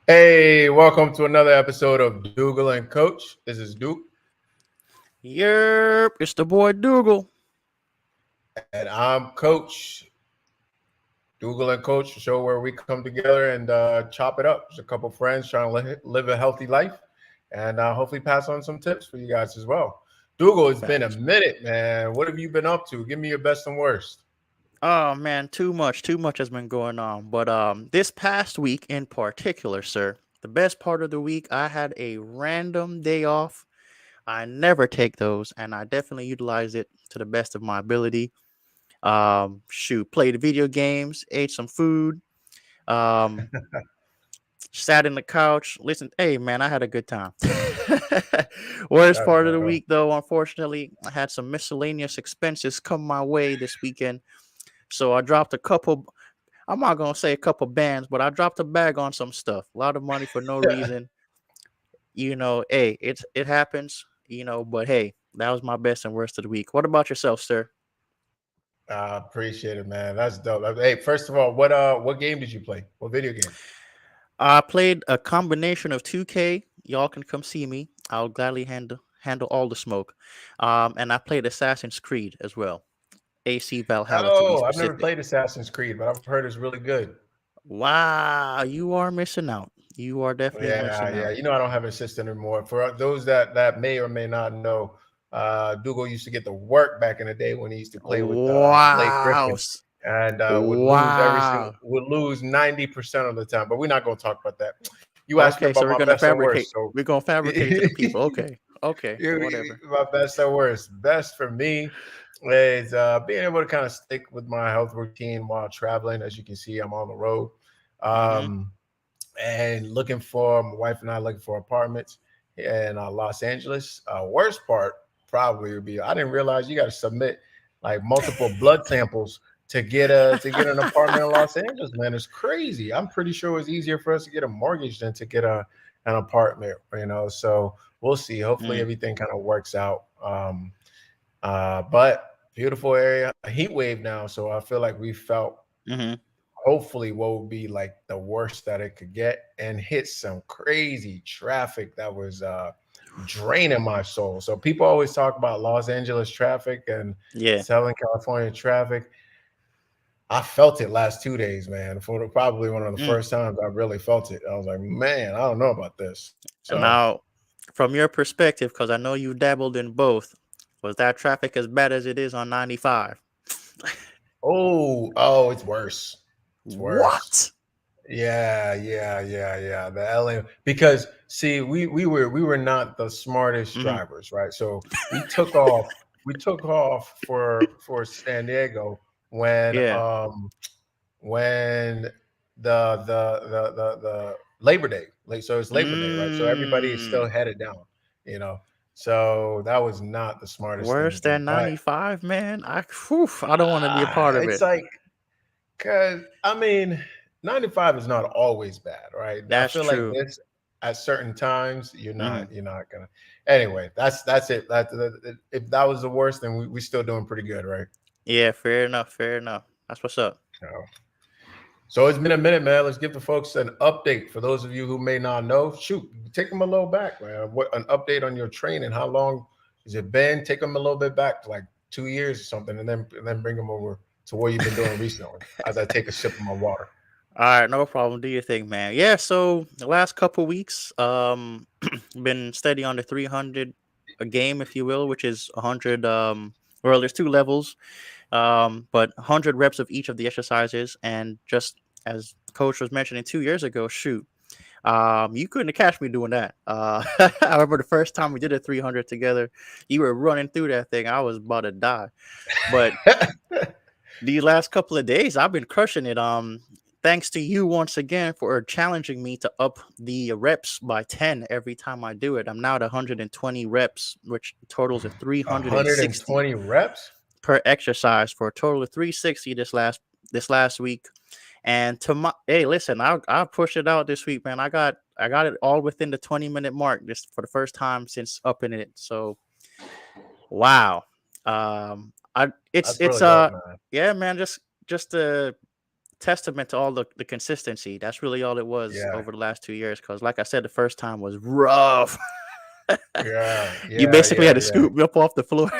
Hey, welcome to another episode of Doogle and Coach. This is Duke, Yep, it's the boy Doogle. and I'm Coach. Doogle and Coach, a show where we come together and chop it up. Just a couple friends trying to live a healthy life, and hopefully pass on some tips for you guys as well. Dougal, it's been a Facts. minute, man. What have you been up to? Give me your best and worst. Oh man, too much has been going on. But this past week in particular, sir, the best part of the week, I had a random day off. I never take those, and I definitely utilize it to the best of my ability. Played video games, ate some food, um, sat in the couch, listened. Hey man, I had a good time. Worst That's part of right the on. week, though, unfortunately, I had some miscellaneous expenses come my way this weekend. So I dropped a couple. I'm not gonna say a couple bands, but I dropped a bag on some stuff. A lot of money for no reason. Hey, it happens. But hey, that was my best and worst of the week. What about yourself, sir? I appreciate it, man. That's dope. Hey, first of all, what game did you play? What video game? I played a combination of 2K. Y'all can come see me. I'll gladly handle all the smoke. And I played Assassin's Creed as well. AC Valhalla to be Oh, I've never specific. played Assassin's Creed, but I've heard it's really good. Wow, you are missing out. You are definitely Yeah, missing yeah. out. You know, I don't have an assistant anymore. For those that may or may not know, Dougal used to get to work back in the day when he used to play with Blake Wow. Griffin, and Wow. would lose 90% of the time. But we're not going to talk about that. You asked me Okay, about so my best and worst, so we're gonna fabricate it to the people. Okay. Okay. Whatever. my best and worst. Best for me is being able to kind of stick with my health routine while traveling. As you can see, I'm on the road. Mm-hmm. Um, and looking for my wife and I looking for apartments in Los Angeles. Worst part probably would be I didn't realize you got to submit like multiple blood samples to get an apartment in Los Angeles. Man, it's crazy. I'm pretty sure it's easier for us to get a mortgage than to get an apartment. So we'll see. Hopefully Mm, everything kind of works out. But beautiful area, a heat wave now. So I feel like we felt mm-hmm. hopefully what would be like the worst that it could get and hit some crazy traffic that was draining my soul. So people always talk about Los Angeles traffic and Yeah. Southern California traffic. I felt it last 2 days, man. Probably one of the Mm. first times I really felt it. I was like, man, I don't know about this. And So, now, from your perspective, because I know you dabbled in both, was that traffic as bad as it is on 95? oh, it's worse. It's worse. What? Yeah. The LA because see, we were not the smartest Mm-hmm. drivers, right? So we took off for San Diego when Yeah. when the Labor Day, like so it's Labor Day, right? So everybody is still Mm. headed down, you know. So that was not the smartest thing to Worse do, than but 95, man. I don't want to be a part of it's it. like because I mean, 95 is not always bad, right? I That's feel like true. this at certain times you're Mm-hmm. not you're not gonna. Anyway, that's it. If that was the worst, then we still doing pretty good, right? Yeah, fair enough. Fair enough. That's what's up. So, so it's been a minute, man. Let's give the folks an update. For those of you who may not know, shoot, take them a little back, man. What an update on your training? How long has it been? Take them a little bit back, to like 2 years or something, and then bring them over to what you've been doing recently. As I take a sip of my water. All right, no problem. Do your thing, man. Yeah, so the last couple weeks, been steady on the 300 a game, if you will, which is 100. Well, there's two levels, but 100 reps of each of the exercises, and just as Coach was mentioning 2 years ago, shoot, you couldn't have catch me doing that. I remember the first time we did a 300 together, you were running through that thing. I was about to die, but these last couple of days, I've been crushing it. Thanks to you once again for challenging me to up the reps by 10 every time I do it. I'm now at 120 reps, which totals of 360 120 reps? per exercise for a total of 360 this last week. And hey, listen, I pushed it out this week, man. I got it all within the 20-minute mark just for the first time since upping it. So wow. I That's it's really dope, man. yeah, man, just testament to all the consistency. That's really all it was Yeah, over the last 2 years. Because, like I said, the first time was rough. yeah, You yeah, basically had yeah, to yeah. scoop me up off the floor.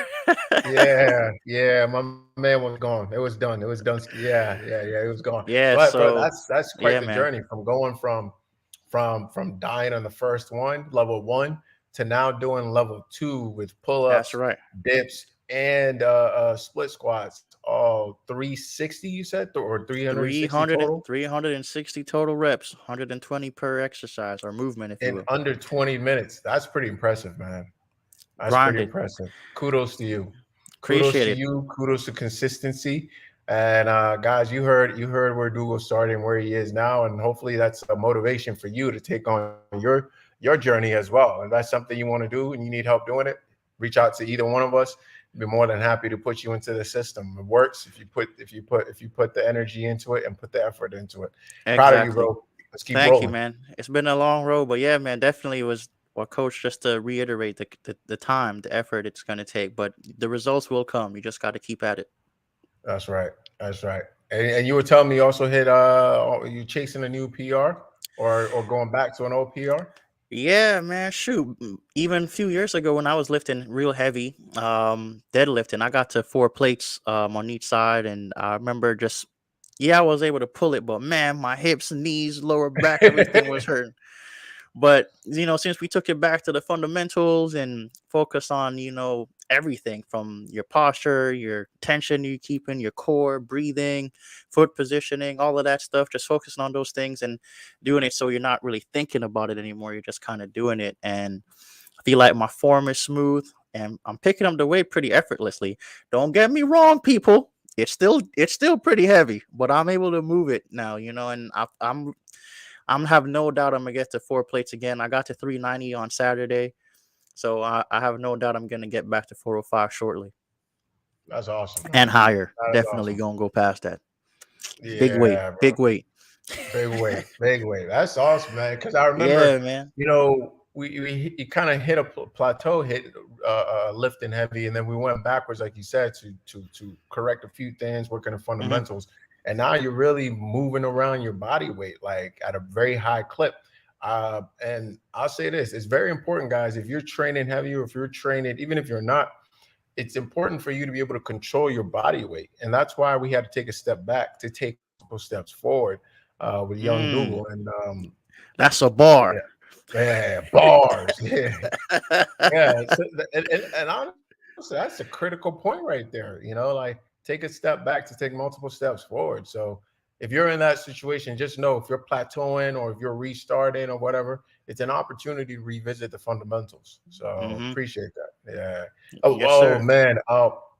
Yeah, yeah, my man was gone. It was done. It was done. Yeah, yeah, yeah. It was gone. Yeah. But So, that's quite the yeah, man. journey from going from dying on the first one, level one, to now doing level two with pull That's ups, right. dips, and split squats. All 360, you said, or 360 total 360 total reps, 120 per exercise or movement, if you in will. under 20 minutes. That's pretty impressive, man. That's pretty Grinded. impressive. Kudos to you. Kudos Appreciate to it. you. Kudos to consistency. And guys, you heard where Dougal started and where he is now, and hopefully that's a motivation for you to take on your journey as well. If that's something you want to do and you need help doing it, reach out to either one of us. We'd be more than happy to put you into the system. It works if you put the energy into it and put the effort into it. Proud of you, Exactly. bro. Let's keep Thank you, rolling. man. It's been a long road, but yeah, man, definitely was. Well, coach, just to reiterate the time, the effort it's going to take, but the results will come. You just got to keep at it. That's right. That's right. And you were telling me you also hit you chasing a new PR or going back to an old PR? Yeah, man. Shoot, even a few years ago when I was lifting real heavy, deadlifting, I got to 4 plates on each side, and I remember just, yeah, I was able to pull it, but man, my hips, knees, lower back, everything was hurting. But since we took it back to the fundamentals and focus on everything from your posture, your tension you keep in your core, breathing, foot positioning, all of that stuff, just focusing on those things and doing it so you're not really thinking about it anymore. You're just kind of doing it. And I feel like my form is smooth and I'm picking up the weight pretty effortlessly. Don't get me wrong, people. It's still pretty heavy, but I'm able to move it now, and I'm have no doubt I'm gonna get to 4 plates again. I got to 390 on Saturday, so I have no doubt I'm gonna get back to 405 shortly That's awesome, and man. higher. That is Definitely awesome. gonna go past that. Big weight, Yeah, bro. big weight. Big weight, big weight. That's awesome, man. Because I remember, Yeah, man. we kind of hit a plateau, hit lifting heavy, and then we went backwards, like you said, to correct a few things, working the Hmm. fundamentals, and now you're really moving around your body weight like at a very high clip. And I'll say this: it's very important, guys. If you're training heavy, or if you're training, even if you're not, it's important for you to be able to control your body weight, and that's why we had to take a step back to take multiple steps forward with young Mm, Dougal. And that's a yeah, bar. yeah, bars, yeah, yeah. And honestly, that's a critical point right there. Like take a step back to take multiple steps forward. So if you're in that situation, just know if you're plateauing or if you're restarting or whatever, it's an opportunity to revisit the fundamentals. So Hmm. appreciate that. Yeah. Oh, Yes, oh sir. man.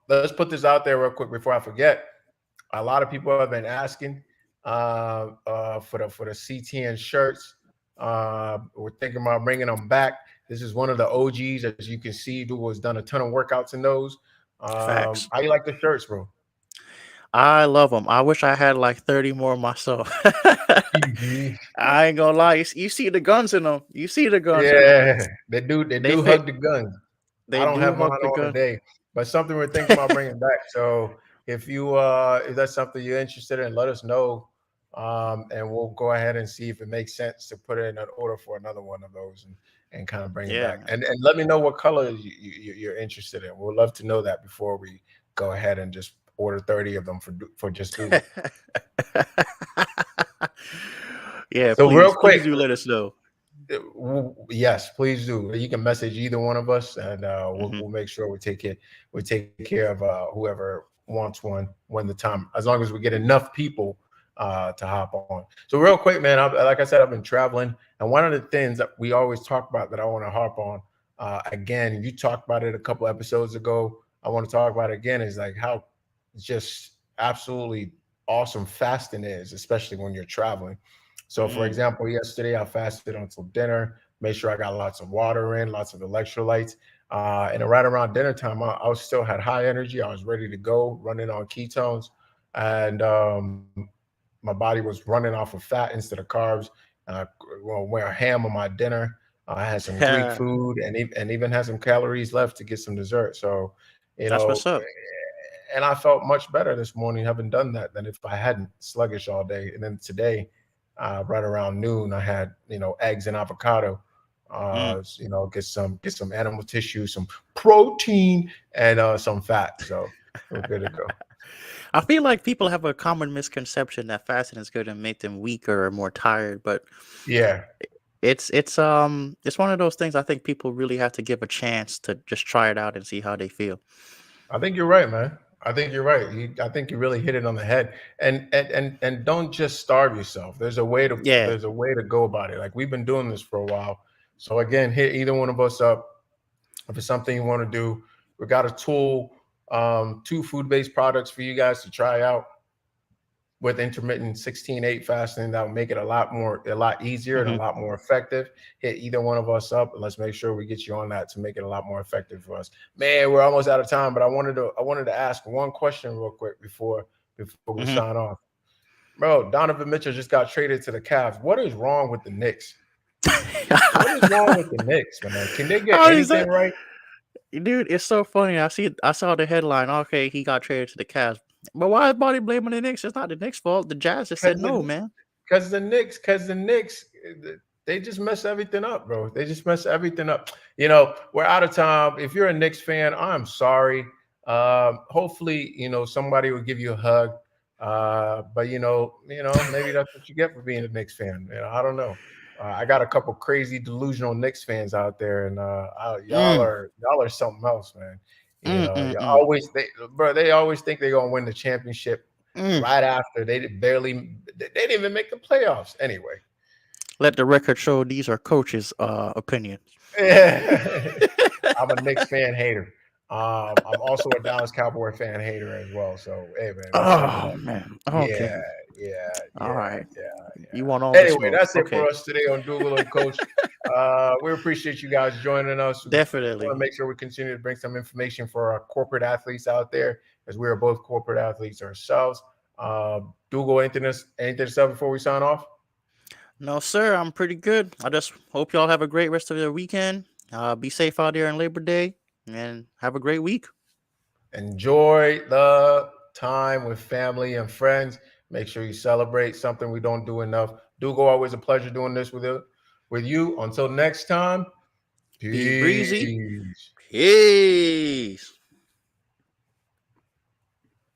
Let's put this out there real quick before I forget. A lot of people have been asking for the CTN shirts. We're thinking about bringing them back. This is one of the OGs, as you can see. Dude has done a ton of workouts in those. Facts. How you like the shirts, bro? I love them. I wish I had like 30 more myself. Mhm. I ain't gonna lie. You see the guns in them. You see the guns in them. Yeah, they do. They They do fit. hug the guns. I They don't do have mine hug the on gun. today, but something we're thinking about bringing back. So if that's something you're interested in, let us know, and we'll go ahead and see if it makes sense to put in an order for another one of those and kind of bring it Yeah, back. man. And let me know what color you're interested in. We'd love to know that before we go ahead and just order 30 of them for just Dougal. Yeah, So real please quick, do let us know. yes, please do. You can message either one of us, and we'll, Hmm. we'll make sure we take care of whoever wants one when the time, as long as we get enough people to hop on. So real quick, man, like I said, I've been traveling, and one of the things that we always talk about that I want to harp on again, you talked about it a couple episodes ago. I want to talk about it again is like how just absolutely awesome fasting is, especially when you're traveling. So, for Mm. example, yesterday I fasted until dinner, made sure I got lots of water in, lots of electrolytes. And right around dinner time, I was still had high energy. I was ready to go, running on ketones. And my body was running off of fat instead of carbs. Uh, went ham on my dinner. I had some Greek food and even had some calories left to get some dessert. So, you That's know, what's up. and I felt much better this morning having done that than if I hadn't sluggish all day. And then today, right around noon, I had eggs and avocado. Mm. Get some animal tissue, some protein, and some fat. So we're good to go. I feel like people have a common misconception that fasting is going to make them weaker or more tired, but Yeah, it's one of those things I think people really have to give a chance to just try it out and see how they feel. I think you're right, man. I think you're right. I think you really hit it on the head. And don't just starve yourself. Yeah. There's a way to go about it. Like we've been doing this for a while. So again, hit either one of us up if it's something you want to do. We got a tool, two food-based products for you guys to try out with intermittent 16/8 fasting that will make it a lot easier and a Hmm. lot more effective. Hit either one of us up and let's make sure we get you on that to make it a lot more effective for us. Man, we're almost out of time, but I wanted to ask one question real quick before we Hmm. sign off. Bro, Donovan Mitchell just got traded to the Cavs. What is wrong with the Knicks? What is wrong with the Knicks, man? Can they get How is anything that, right? dude? It's so funny. I saw the headline. Okay, he got traded to the Cavs, but why is Body blaming the Knicks? It's not the Knicks' fault. The Jazz just said Because no, the man. because the Knicks, they just mess everything up, bro. They just mess everything up. We're out of time. If you're a Knicks fan, I'm sorry. Hopefully, somebody will give you a hug. But maybe that's what you get for being a Knicks fan. I don't know. I got a couple crazy delusional Knicks fans out there, and Mm, y'all are something else, man. mm, mm, You mm, always they always think they're gonna win the championship mm. right after they didn't even make the playoffs anyway. Let the record show these are coaches' opinions. I'm a Knicks fan hater. I'm also a Dallas Cowboy fan hater as well. So hey man, that's something Oh else. man. Yeah, Okay. yeah, All yeah, right. You want all yeah. the Anyway, smoke? that's it for Okay. us today on Doogle and Coach. We appreciate you guys joining us. We want to Definitely. make sure we continue to bring some information for our corporate athletes out there, as we are both corporate athletes ourselves. Doogle, anything to say before we sign off? No, sir. I'm pretty good. I just hope y'all have a great rest of your weekend. Be safe out there on Labor Day, and have a great week. Enjoy the time with family and friends. Make sure you celebrate something we don't do enough. Dougal, always a pleasure doing this with you. Until next time, Be breezy. peace. Peace.